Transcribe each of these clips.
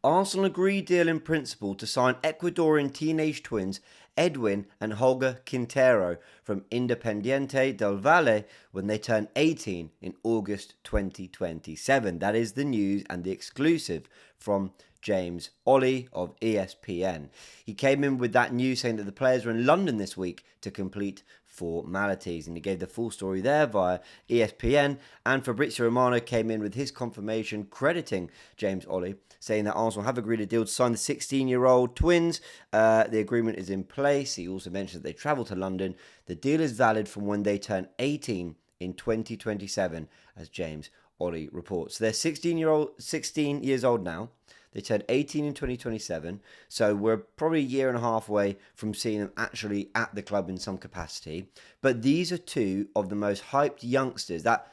Arsenal agreed deal in principle to sign Ecuadorian teenage twins Edwin and Holger Quintero from Independiente del Valle when they turn 18 in August 2027. That is the news and the exclusive from James Ollie of ESPN. He came in with that news saying that the players were in London this week to complete formalities, and he gave the full story there via ESPN. And Fabrizio Romano came in with his confirmation, crediting James Ollie, saying that Arsenal have agreed a deal to sign the 16-year-old twins. The agreement is in place. He also mentioned that they travel to London. The deal is valid from when they turn 18 in 2027, as James Ollie reports. So they're 16 years old now. They turned 18 in 2027, so we're probably a year and a half away from seeing them actually at the club in some capacity. But these are two of the most hyped youngsters that,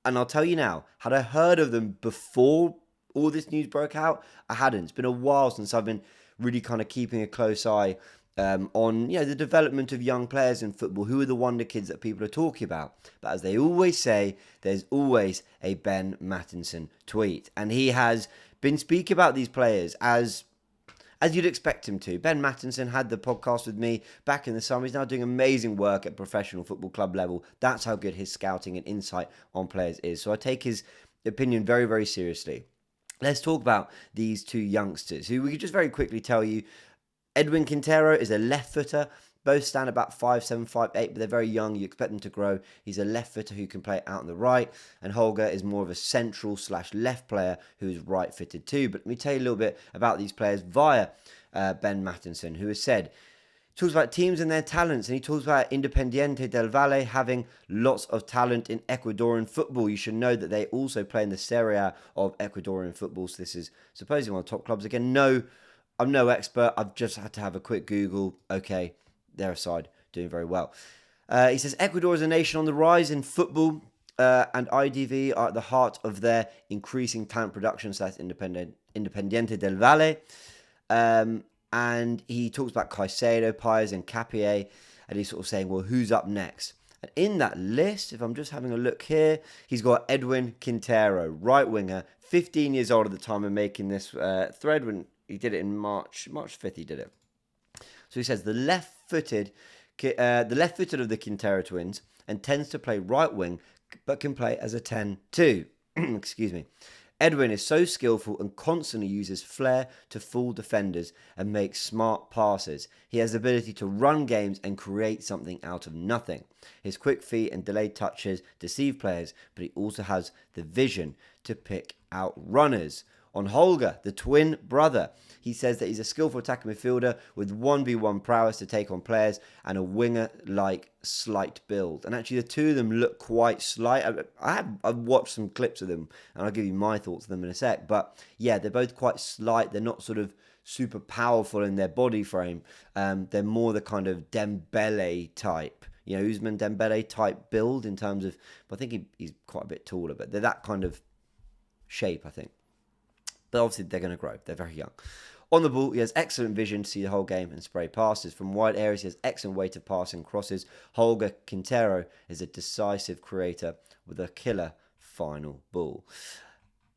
and I'll tell you now, had I heard of them before all this news broke out? I hadn't. It's been a while since I've been really kind of keeping a close eye on the development of young players in football. Who are the wonder kids that people are talking about? But as they always say, there's always a Ben Mattinson tweet, and he has been speaking about these players as you'd expect him to. Ben Mattinson had the podcast with me back in the summer. He's now doing amazing work at professional football club level. That's how good his scouting and insight on players is. So I take his opinion very, very seriously. Let's talk about these two youngsters who we could just very quickly tell you. Edwin Quintero is a left footer. Both stand about 5'7", 5'8", but they're very young. You expect them to grow. He's a left footer who can play out on the right. And Holger is more of a central/left player who is right footed too. But let me tell you a little bit about these players via Ben Mattinson, who has said, talks about teams and their talents, and he talks about Independiente del Valle having lots of talent in Ecuadorian football. You should know that they also play in the Serie A of Ecuadorian football. So this is supposedly one of the top clubs. Again, no, I'm no expert. I've just had to have a quick Google. Okay, their side doing very well. He says Ecuador is a nation on the rise in football, and IDV are at the heart of their increasing talent production. So that's Independiente del Valle. And he talks about Caicedo, Pires, and Capier, and he's sort of saying, well, who's up next? And in that list, if I'm just having a look here, he's got Edwin Quintero, right winger, 15 years old at the time of making this thread. When he did it in March 5th, he did it. So he says the left-footed of the Quintero twins, and tends to play right wing, but can play as a 10 too. Excuse me. Edwin is so skillful and constantly uses flair to fool defenders and make smart passes. He has the ability to run games and create something out of nothing. His quick feet and delayed touches deceive players, but he also has the vision to pick out runners. On Holger, the twin brother, he says that he's a skillful attacking midfielder with 1v1 prowess to take on players and a winger-like slight build. And actually, the two of them look quite slight. I've watched some clips of them, and I'll give you my thoughts on them in a sec. But yeah, they're both quite slight. They're not sort of super powerful in their body frame. They're more the kind of Dembele type. Ousmane Dembele type build in terms of, I think he's quite a bit taller, but they're that kind of shape, I think. But obviously, they're going to grow. They're very young. On the ball, he has excellent vision to see the whole game and spray passes. From wide areas, he has excellent weight of passing crosses. Holger Quintero is a decisive creator with a killer final ball.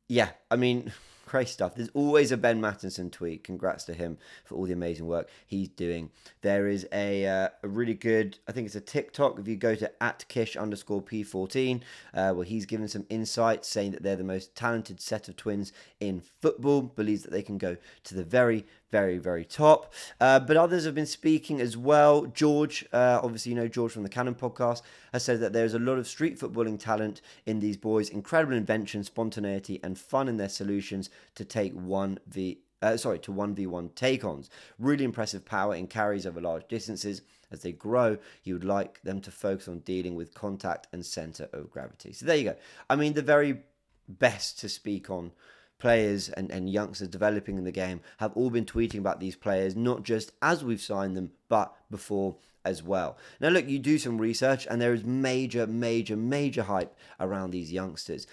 Yeah, I mean, crazy stuff. There's always a Ben Mattinson tweet. Congrats to him for all the amazing work he's doing. There is a really good, I think it's a TikTok, if you go to @Kish_P14, where he's given some insights saying that they're the most talented set of twins in football, believes that they can go to the very, very, very top. But others have been speaking as well. George, obviously you know George from the Cannon podcast, has said that there's a lot of street footballing talent in these boys, incredible invention, spontaneity, and fun in their solutions to take 1v1 take-ons. Really impressive power in carries over large distances. As they grow, you would like them to focus on dealing with contact and centre of gravity. So there you go. I mean, the very best to speak on players and youngsters developing in the game have all been tweeting about these players, not just as we've signed them, but before as well. Now, look, you do some research, and there is major, major, major hype around these youngsters.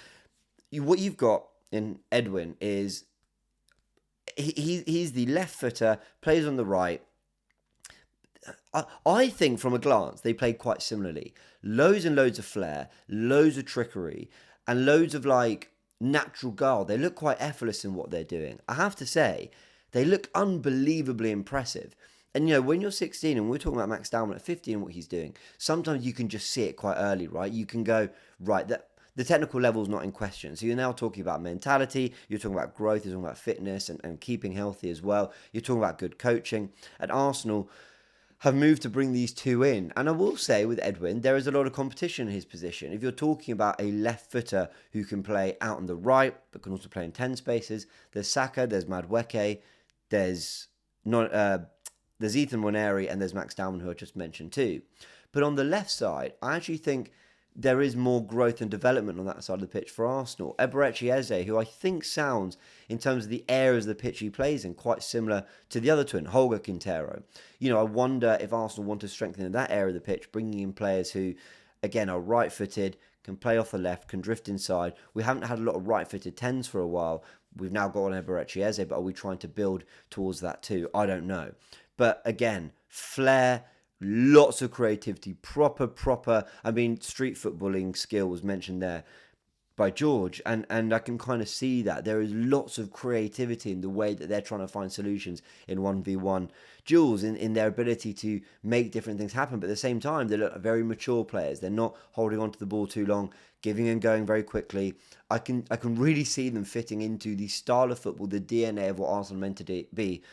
What you've got in Edwin is he's the left footer, plays on the right. I think from a glance they played quite similarly. Loads and loads of flair, loads of trickery, and loads of natural guile. They look quite effortless in what they're doing. I have to say, they look unbelievably impressive. And when you're 16 and we're talking about Max Dowman at 15 and what he's doing, sometimes you can just see it quite early, right? You can go, right, that the technical level is not in question. So you're now talking about mentality, you're talking about growth, you're talking about fitness and keeping healthy as well. You're talking about good coaching. At Arsenal, have moved to bring these two in. And I will say with Edwin, there is a lot of competition in his position. If you're talking about a left footer who can play out on the right, but can also play in 10 spaces, there's Saka, there's Madueke, there's there's Ethan Nwaneri, and there's Max Dowman, who I just mentioned too. But on the left side, I actually think there is more growth and development on that side of the pitch for Arsenal. Eberechi Eze, who I think sounds, in terms of the areas of the pitch he plays in, quite similar to the other twin, Holger Quintero. I wonder if Arsenal want to strengthen in that area of the pitch, bringing in players who, again, are right-footed, can play off the left, can drift inside. We haven't had a lot of right-footed 10s for a while. We've now got an Eberechi Eze, but are we trying to build towards that too? I don't know. But again, flair, lots of creativity, proper, street footballing skill was mentioned there by George, and I can kind of see that there is lots of creativity in the way that they're trying to find solutions in 1v1 duels, in their ability to make different things happen. But at the same time, they look very mature players. They're not holding onto the ball too long, giving and going very quickly. I can really see them fitting into the style of football, the DNA of what Arsenal meant to be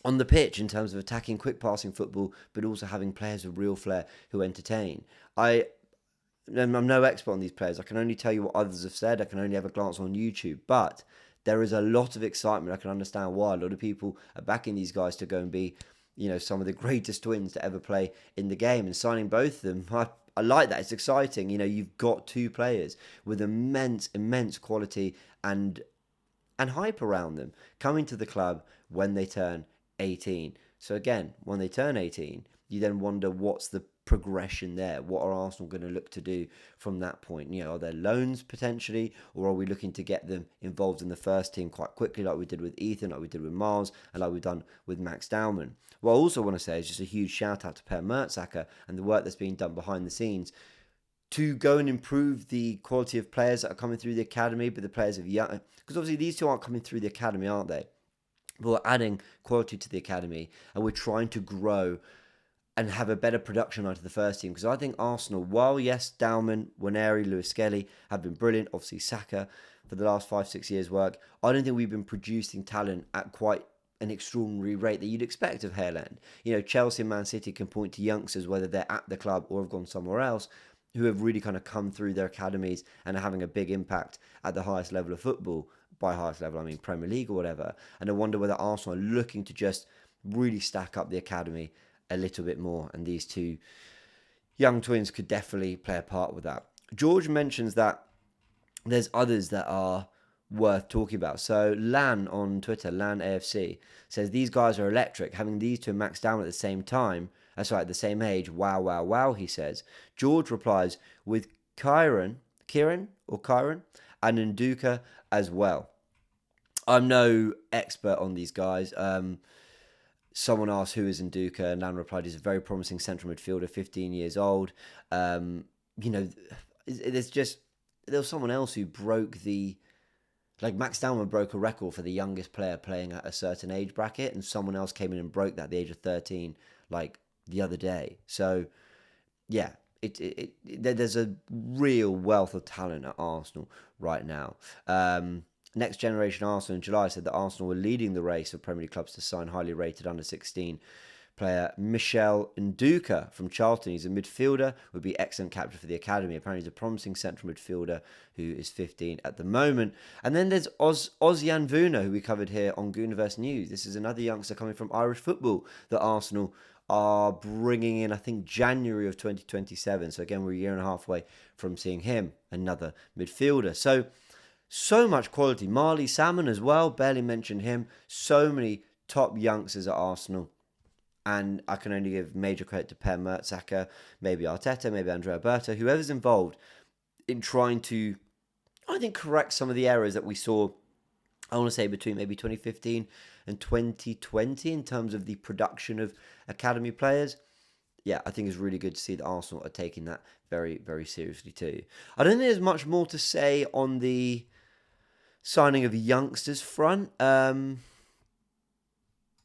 on the pitch in terms of attacking, quick passing football, but also having players with real flair who entertain. I'm no expert on these players. I can only tell you what others have said. I can only have a glance on YouTube. But there is a lot of excitement. I can understand why a lot of people are backing these guys to go and be, some of the greatest twins to ever play in the game. And signing both of them, I like that. It's exciting. You've got two players with immense quality and hype around them coming to the club when they turn 18. So again, when they turn 18, you then wonder what's the progression there. What are Arsenal going to look to do from that point? Are there loans potentially, or are we looking to get them involved in the first team quite quickly, like we did with Ethan, like we did with Miles, and like we've done with Max Dowman? What I also want to say is just a huge shout out to Per Mertesacker and the work that's being done behind the scenes to go and improve the quality of players that are coming through the academy, but the players of young, because obviously these two aren't coming through the academy, aren't they? We're adding quality to the academy, and we're trying to grow and have a better production out of the first team. Because I think Arsenal, while yes, Dowman, Nwaneri, Lewis-skelly have been brilliant, obviously Saka for the last 5-6 years' work, I don't think we've been producing talent at quite an extraordinary rate that you'd expect of Haaland. Chelsea and Man City can point to youngsters, whether they're at the club or have gone somewhere else, who have really kind of come through their academies and are having a big impact at the highest level of football. By highest level, I mean Premier League or whatever. And I wonder whether Arsenal are looking to just really stack up the academy a little bit more. And these two young twins could definitely play a part with that. George mentions that there's others that are worth talking about. So Lan on Twitter, Lan AFC, says these guys are electric. Having these two maxed down at the same time, at the same age, wow, he says. George replies with Kieran, and Nduka as well. I'm no expert on these guys. Someone asked who is Nduka, and Lan replied he's a very promising central midfielder, 15 years old. There was someone else who broke Max Dowman broke a record for the youngest player playing at a certain age bracket, and someone else came in and broke that at the age of 13, the other day. So, yeah, there's a real wealth of talent at Arsenal right now. Next Generation Arsenal in July said that Arsenal were leading the race of Premier League clubs to sign highly rated under-16 player Michel Nduka from Charlton. He's a midfielder, would be excellent captain for the academy. Apparently he's a promising central midfielder who is 15 at the moment. And then there's Ozyan Vuna, who we covered here on Goonerverse News. This is another youngster coming from Irish football that Arsenal are bringing in, I think, January of 2027. So again, we're a year and a half away from seeing him, another midfielder. So much quality. Marley Salmon as well, barely mentioned him. So many top youngsters at Arsenal. And I can only give major credit to Per Mertesacker, maybe Arteta, maybe Andrea Berta, whoever's involved in trying to, I think, correct some of the errors that we saw, I want to say, between maybe 2015 and 2020 in terms of the production of academy players. Yeah, I think it's really good to see that Arsenal are taking that very, very seriously too. I don't think there's much more to say on the signing of youngsters front,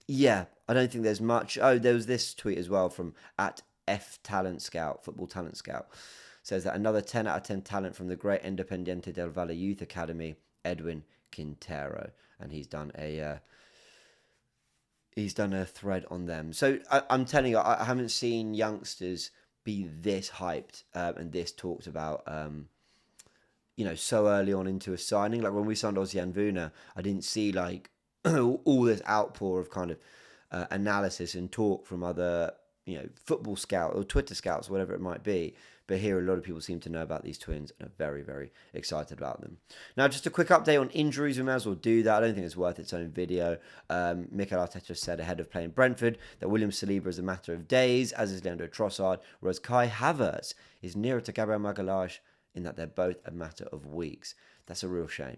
yeah, I don't think there's much. Oh, there was this tweet as well from at F Talent Scout, Football Talent Scout, says that another 10 out of 10 talent from the great Independiente del Valle Youth Academy, Edwin Quintero, and he's done a thread on them. So I'm telling you, I haven't seen youngsters be this hyped and this talked about. So early on into a signing. Like when we signed Ozian Vuna, I didn't see like all this outpour of kind of analysis and talk from other, football scouts or Twitter scouts, whatever it might be. But here, a lot of people seem to know about these twins and are very, very excited about them. Now, just a quick update on injuries. We may as well do that. I don't think it's worth its own video. Mikel Arteta said ahead of playing Brentford that William Saliba is a matter of days, as is Leandro Trossard, whereas Kai Havertz is nearer to Gabriel Magalhaes in that they're both a matter of weeks. That's a real shame.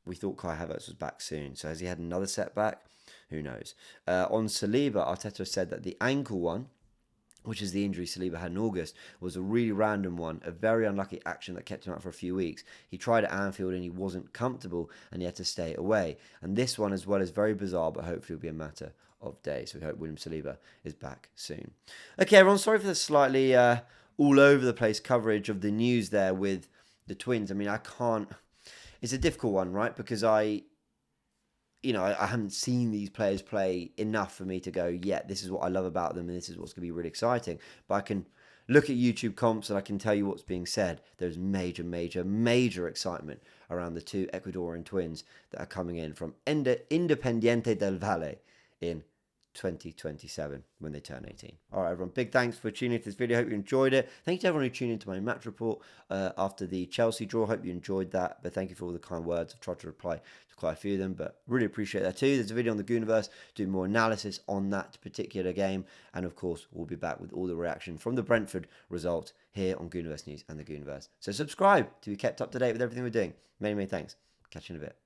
We thought Kai Havertz was back soon. So has he had another setback? Who knows? On Saliba, Arteta said that the ankle one, which is the injury Saliba had in August, was a really random one, a very unlucky action that kept him out for a few weeks. He tried at Anfield and he wasn't comfortable and he had to stay away. And this one as well is very bizarre, but hopefully will be a matter of days. So we hope William Saliba is back soon. Okay, everyone, sorry for the slightly all over the place coverage of the news there with the twins. I mean, I can't... It's a difficult one, right? Because I haven't seen these players play enough for me to go, yeah, this is what I love about them and this is what's going to be really exciting. But I can look at YouTube comps and I can tell you what's being said. There's major, major, major excitement around the two Ecuadorian twins that are coming in from Independiente del Valle in 2027 when they turn 18. All right, everyone, big thanks for tuning into this video. Hope you enjoyed it. Thank you to everyone who tuned into my match report after the Chelsea draw. Hope you enjoyed that, but thank you for all the kind words. I've tried to reply to quite a few of them, but really appreciate that too. There's a video on the Goonerverse doing more analysis on that particular game, and of course we'll be back with all the reaction from the Brentford result here on Goonerverse News and the Goonerverse. So subscribe to be kept up to date with everything we're doing. Many, many thanks. Catch you in a bit.